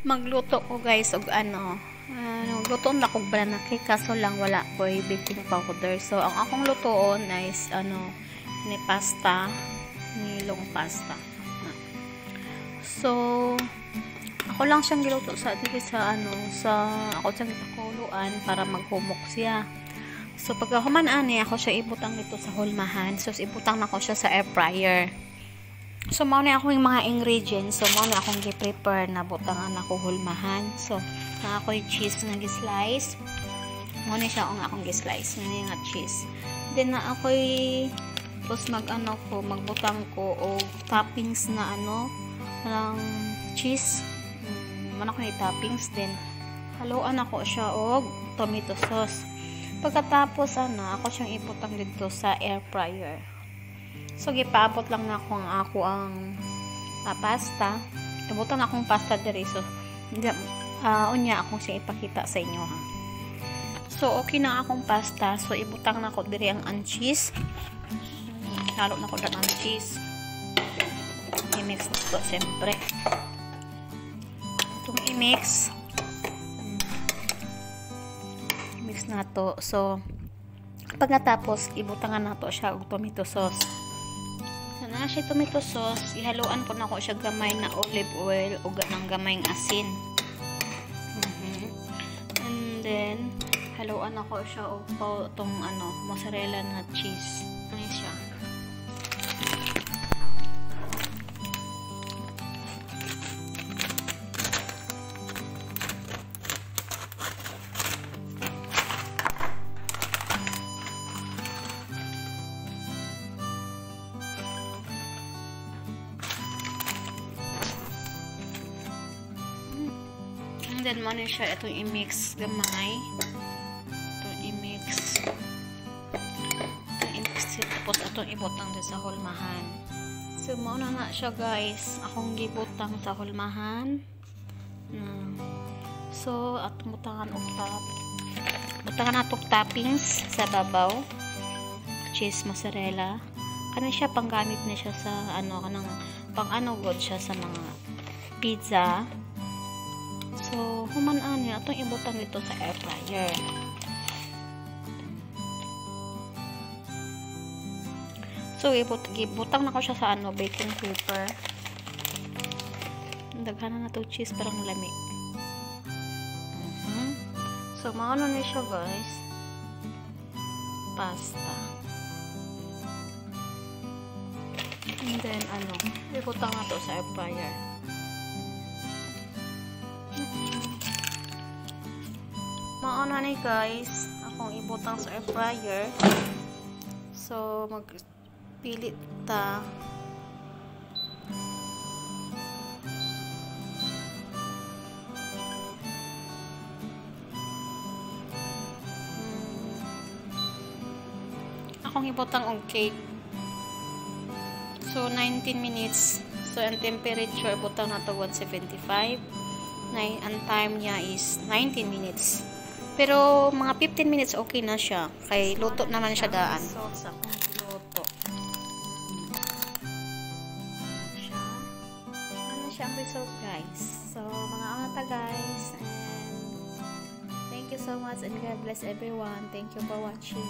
Magluto ko guys og luto na kog banana cake kaso lang wala ko baking powder. So ang akong lutoon is ni pasta, nilong pasta. So ako lang siyang giluto sa ako siyang ipakuluan para maghumok siya. So pagka human ani ako siya ibutang dito sa hulmahan. So ibutang na ko siya sa air fryer. So, mao na ako yung mga ingredients. So, mao na akong gi-prepare na butangan ako hulmahan. So, na ako yung cheese na gi-slice. Mao na siya ang akong gi-slice. Nga nga cheese. Then, na ako tapos magbutang ko o toppings na ng cheese. Mana ko yung toppings. Then, haluan ako siya og tomato sauce. Pagkatapos, ako siyang ibutang dito sa air fryer. So, gipaabot lang na ako ang pasta. Ibutang na akong pasta diri. So, unya akong siya ipakita sa inyo ha. So, okay na akong pasta. So, ibutang na ako diri ang cheese. Halo na ko lang ang cheese. I-mix na ito, siyempre. Itong i-mix. I-mix na ito. So, pagkatapos, ibutangan na ito siya og tomato sauce. Na siya tomato sauce, ihaluan ko na ko siya gamay na olive oil o ganang gamayng asin. And then, haluan ako siya o itong mozzarella na cheese. Ano siya? Then, mo na siya itong i-mix gamay. Itong i-mix. Tapos itong ibutang din sa hulmahan. So, mo na siya guys. Akong gibutang sa hulmahan. So, at butangan atong toppings sa babaw. Cheese, mozzarella. Ano siya, panggamit na siya sa pang-god siya sa mga pizza. So, humanaan niya. Itong ibutang dito sa air fryer. So, ibutang na ko siya sa baking paper. Daghanan na ito cheese parang lami. So, maano na siya guys. Pasta. And then, ibutang na ito sa air fryer. Mauna ni guys, akong ibutang sa air fryer. So, magpilit ta. Akong ibutang og cake. So, 19 minutes. So, ang temperature, ibutang na to 175. Ang time niya is 19 minutes. Pero, mga 15 minutes okay na siya. Kay luto naman siya daan. So, sa akong luto. Ano siya ang result, guys. So, mga amata, guys. And, thank you so much and God bless everyone. Thank you for watching.